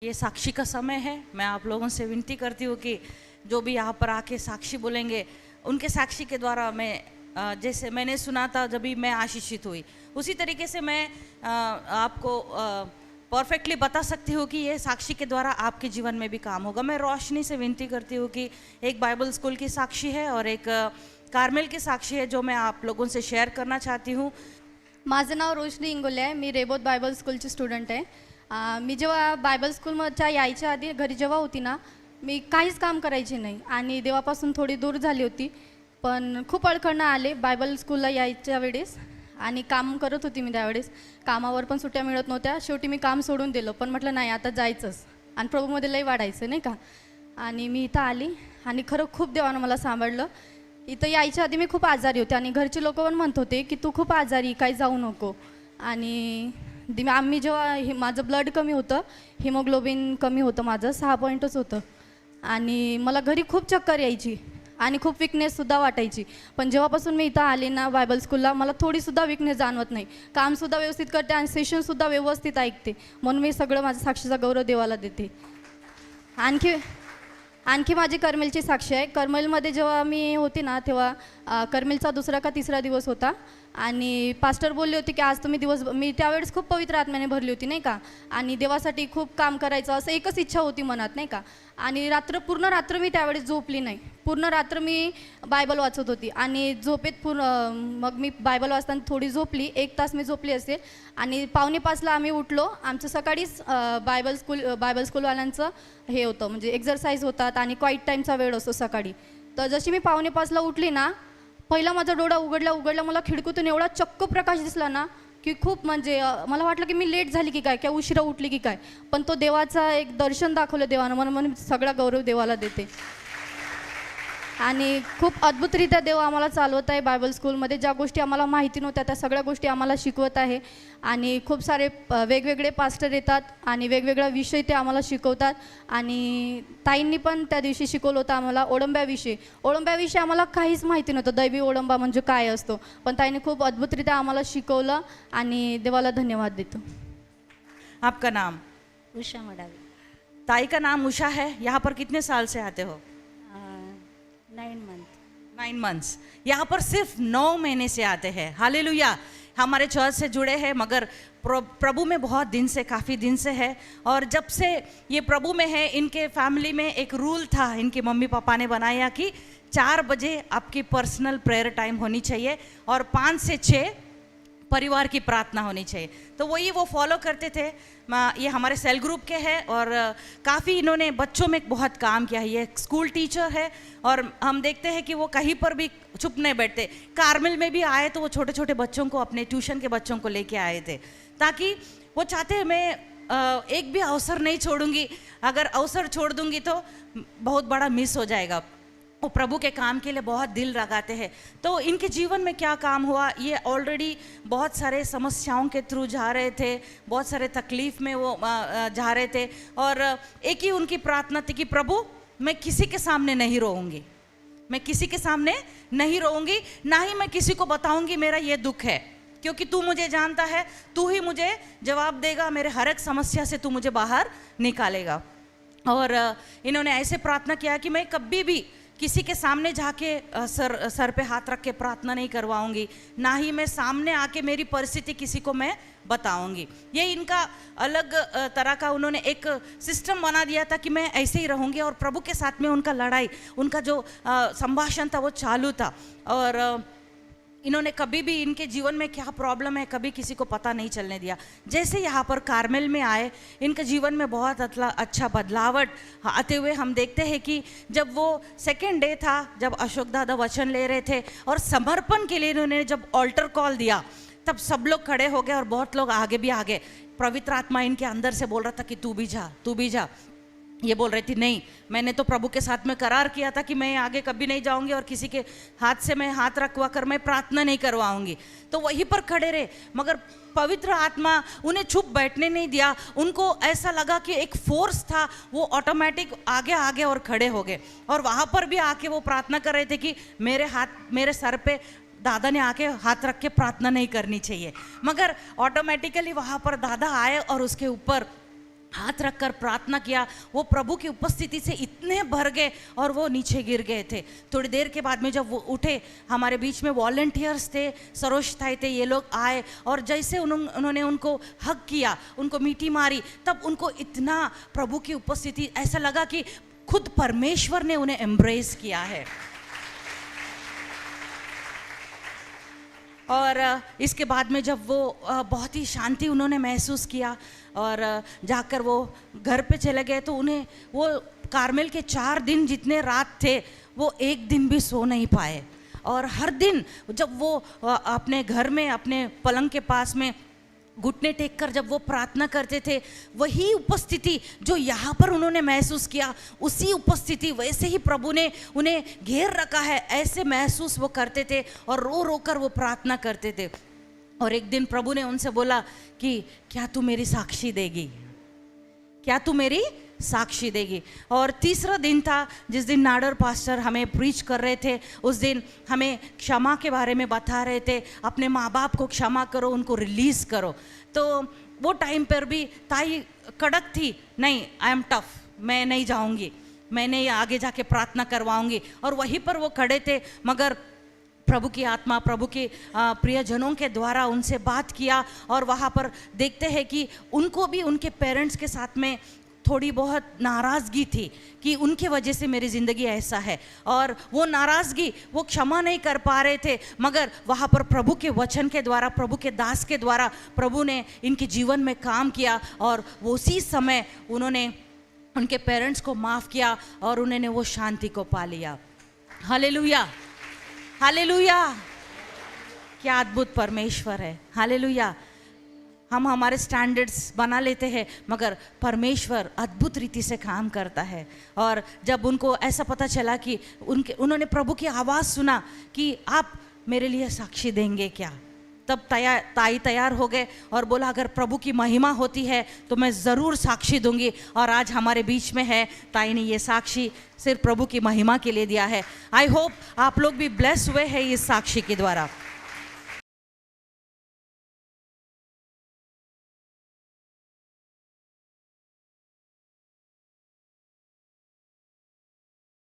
ये साक्षी का समय है। मैं आप लोगों से विनती करती हूँ कि जो भी यहाँ पर आके साक्षी बोलेंगे, उनके साक्षी के द्वारा मैं जैसे मैंने सुना था जब भी मैं आशीषित हुई, उसी तरीके से मैं आपको परफेक्टली बता सकती हूँ कि ये साक्षी के द्वारा आपके जीवन में भी काम होगा। मैं रोशनी से विनती करती हूँ कि एक बाइबल स्कूल की साक्षी है और एक कार्मेल की साक्षी है जो मैं आप लोगों से शेअर करना चाहती हूँ। माझं नाव रोशनी इंगोले आहे. मी रेबोत बायबल स्कूलची स्टुडंट आहे. मी जेव्हा बायबल स्कूलच्या यायच्या आधी घरी जेव्हा होती ना, मी काहीच काम करायची नाही आणि देवापासून थोडी दूर झाली होती. पण खूप अडचणी आले बायबल स्कूलला यायच्या वेळेस आणि काम करत होती मी त्यावेळेस. कामावर पण सुट्ट्या मिळत नव्हत्या. शेवटी मी काम सोडून दिलं, पण म्हटलं नाही आता जायचंच आणि प्रभूमध्ये लई वाढायचं नाही का. आणि मी इथं आली आणि खरं खूप देवानं मला सांभाळलं. इथं यायच्या आधी मी खूप आजारी होते आणि घरचे लोक पण म्हणत होते की तू खूप आजारी, काही जाऊ नको. आणि आम्ही जेव्हा माझं ब्लड कमी होतं, हिमोग्लोबिन कमी होतं, माझं 6 पॉईंटच होतं आणि मला घरी खूप चक्कर यायची आणि खूप विकनेससुद्धा वाटायची. पण जेव्हापासून मी इथं आले ना बायबल स्कूलला, मला थोडीसुद्धा विकनेस जाणवत नाही. कामसुद्धा व्यवस्थित करते आणि सेशनसुद्धा व्यवस्थित ऐकते. म्हणून मी सगळं माझं साक्षीचा गौरव देवाला देते. आणखी माझी कर्मेलची साक्षी आहे. कर्मेलमध्ये जेव्हा मी होती ना, तेव्हा कर्मेलचा 2रा का 3रा दिवस होता आणि पास्टर बोलले होते की आज तुम्ही मी त्यावेळेस खूप पवित्र आत्म्याने भरली होती नाही का, आणि देवासाठी खूप काम करायचं असं एकच इच्छा होती मनात नाही का. आणि पूर्ण रात्र मी त्यावेळेस झोपली नाही. पूर्ण रात्र मी बायबल वाचत होती आणि झोपेत मग मी बायबल वाचताना थोडी झोपली, 1 तास मी झोपली असेल आणि 4:45ला आम्ही उठलो. आमचं सकाळीच बायबल स्कूलवाल्यांचं हे होतं, म्हणजे एक्झरसाईज होतात आणि क्वाईट टाईमचा वेळ असतो सकाळी. तर जशी मी 4:45ला उठली ना, पहिला माझा डोळा उघडला मला खिडकीतून एवढा चक्क प्रकाश दिसला ना की खूप, म्हणजे मला वाटलं की मी लेट झाली की काय, किंवा उशिरा उठली की काय. पण तो देवाचा एक दर्शन दाखवलं देवानं, म्हणून सगळा गौरव देवाला देते. आणि खूप अद्भुतरित्या देव आम्हाला चालवत आहे. बायबल स्कूलमध्ये ज्या गोष्टी आम्हाला माहिती नव्हत्या त्या सगळ्या गोष्टी आम्हाला शिकवत आहे. आणि खूप सारे वेगवेगळे पास्टर येतात आणि वेगवेगळा विषय ते आम्हाला शिकवतात. आणि ताईंनी पण त्या दिवशी शिकवलं होतं आम्हाला ओळंब्याविषयी आम्हाला काहीच माहिती नव्हतं, दैवी ओळंबा म्हणजे काय असतो. पण ताईंनी खूप अद्भुतरित्या आम्हाला शिकवलं आणि देवाला धन्यवाद देतो. आपका नाम? उषा मडावी. ताई का नाम उषा है. यहाँ पर कितने साल से आते हो? 9 मंथ्स. यहाँ पर सिर्फ 9 महीने से आते हैं. हालेलुया. हमारे चर्च से जुड़े हैं मगर प्रभु में बहुत दिन से, काफ़ी दिन से है. और जब से ये प्रभु में है, इनके फैमिली में एक रूल था, इनके मम्मी पापा ने बनाया कि 4 बजे आपकी पर्सनल प्रेयर टाइम होनी चाहिए और 5 से 6 परिवार की प्रार्थना होनी चाहिए. तो वही वो फॉलो करते थे. ये हमारे सेल ग्रुप के हैं और काफ़ी इन्होंने बच्चों में बहुत काम किया है. ये स्कूल टीचर है और हम देखते हैं कि वो कहीं पर भी चुप नहीं बैठते. कार्मेल में भी आए तो वो छोटे छोटे बच्चों को, अपने ट्यूशन के बच्चों को लेके आए थे, ताकि वो चाहते हैं मैं एक भी अवसर नहीं छोड़ूंगी. अगर अवसर छोड़ दूंगी तो बहुत बड़ा मिस हो जाएगा. वो प्रभु के काम के लिए बहुत दिल लगाते हैं. तो इनके जीवन में क्या काम हुआ, ये ऑलरेडी बहुत सारे समस्याओं के थ्रू जा रहे थे, बहुत सारे तकलीफ में वो जा रहे थे. और एक ही उनकी प्रार्थना थी कि प्रभु मैं किसी के सामने नहीं रोऊंगी, मैं किसी के सामने नहीं रोऊंगी, ना ही मैं किसी को बताऊंगी मेरा ये दुख है, क्योंकि तू मुझे जानता है, तू ही मुझे जवाब देगा, मेरे हर एक समस्या से तू मुझे बाहर निकालेगा. और इन्होंने ऐसे प्रार्थना किया कि मैं कभी भी किसी के सामने जाके सर पे हाथ रख के प्रार्थना नहीं करवाऊंगी, ना ही मैं सामने आके मेरी परिस्थिति किसी को मैं बताऊंगी. ये इनका अलग तरह का उन्होंने एक सिस्टम बना दिया था कि मैं ऐसे ही रहूंगी. और प्रभु के साथ में उनका लड़ाई, उनका जो संभाषण था वो चालू था. और इन्होंने कभी भी इनके जीवन में क्या प्रॉब्लम है कभी किसी को पता नहीं चलने दिया. जैसे यहाँ पर कार्मेल में आए, इनके जीवन में बहुत अच्छा बदलावट आते हुए हम देखते हैं कि जब वो 2nd डे था, जब अशोक दादा वचन ले रहे थे और समर्पण के लिए इन्होंने जब ऑल्टर कॉल दिया, तब सब लोग खड़े हो गए और बहुत लोग आगे भी आ गए. पवित्र आत्मा इनके अंदर से बोल रहा था कि तू भी जा, तू भी जा. ये बोल रही थी नहीं, मैंने तो प्रभु के साथ में करार किया था कि मैं आगे कभी नहीं जाऊंगी और किसी के हाथ से मैं हाथ रखवा कर मैं प्रार्थना नहीं करवाऊंगी. तो वहीं पर खड़े रहे, मगर पवित्र आत्मा उन्हें चुप बैठने नहीं दिया. उनको ऐसा लगा कि एक फोर्स था, वो ऑटोमेटिक आगे आगे और खड़े हो गए. और वहाँ पर भी आके वो प्रार्थना कर रहे थे कि मेरे सर पे दादा ने आके हाथ रख के प्रार्थना नहीं करनी चाहिए. मगर ऑटोमेटिकली वहाँ पर दादा आए और उसके ऊपर हाथ रखकर प्रार्थना किया, वो प्रभु की उपस्थिति से इतने भर गए और वो नीचे गिर गए थे। थोड़ी देर के बाद में जब वो उठे, हमारे बीच में वॉलंटियर्स थे, सरोज ताई थे, ये लोग आए और जैसे उन्होंने उनको हग किया, उनको मीठी मारी, तब उनको इतना प्रभु की उपस्थिति, ऐसा लगा कि खुद परमेश्वर ने उन्हें एम्ब्रेस किया है। और इसके बाद में जब वो बहुत ही शांति उन्होंने महसूस किया और जाकर वो घर पे चले गए, तो उन्हें वो कार्मेल के 4 दिन जितने रात थे, वो एक दिन भी सो नहीं पाए। और हर दिन जब वो अपने घर में अपने पलंग के पास में घुटने टेक कर जब वो प्रार्थना करते थे, वही उपस्थिति जो यहाँ पर उन्होंने महसूस किया, उसी उपस्थिति वैसे ही प्रभु ने उन्हें घेर रखा है, ऐसे महसूस वो करते थे और रो रो कर वो प्रार्थना करते थे। और एक दिन प्रभु ने उनसे बोला कि क्या तू मेरी साक्षी देगी, क्या तू मेरी साक्षी देगी। और तीसरा दिन था जिस दिन नाडर पास्टर हमें प्रीच कर रहे थे, उस दिन हमें क्षमा के बारे में बता रहे थे, अपने माँ बाप को क्षमा करो, उनको रिलीज़ करो। तो वो टाइम पर भी ताई कड़क थी, नहीं आई एम टफ, मैं नहीं जाऊँगी, मैंने आगे जाके प्रार्थना करवाऊँगी। और वहीं पर वो खड़े थे, मगर प्रभु की आत्मा, प्रभु के प्रियजनों के द्वारा उनसे बात किया। और वहाँ पर देखते हैं कि उनको भी उनके पेरेंट्स के साथ में थोड़ी बहुत नाराज़गी थी कि उनके वजह से मेरी ज़िंदगी ऐसा है, और वो नाराज़गी वो क्षमा नहीं कर पा रहे थे। मगर वहाँ पर प्रभु के वचन के द्वारा, प्रभु के दास के द्वारा प्रभु ने इनके जीवन में काम किया और उसी समय उन्होंने उनके पेरेंट्स को माफ़ किया और उन्होंने वो शांति को पा लिया। हालेलुया, हालेलुया, क्या अद्भुत परमेश्वर है। हालेलुया। हम हमारे स्टैंडर्ड्स बना लेते हैं, मगर परमेश्वर अद्भुत रीति से काम करता है। और जब उनको ऐसा पता चला कि उन्होंने प्रभु की आवाज़ सुना कि आप मेरे लिए साक्षी देंगे क्या, तब ताई तैयार हो गए और बोला अगर प्रभु की महिमा होती है तो मैं ज़रूर साक्षी दूंगी। और आज हमारे बीच में है, ताई ने ये साक्षी सिर्फ प्रभु की महिमा के लिए दिया है। आई होप आप लोग भी ब्लेस हुए हैं इस साक्षी के द्वारा।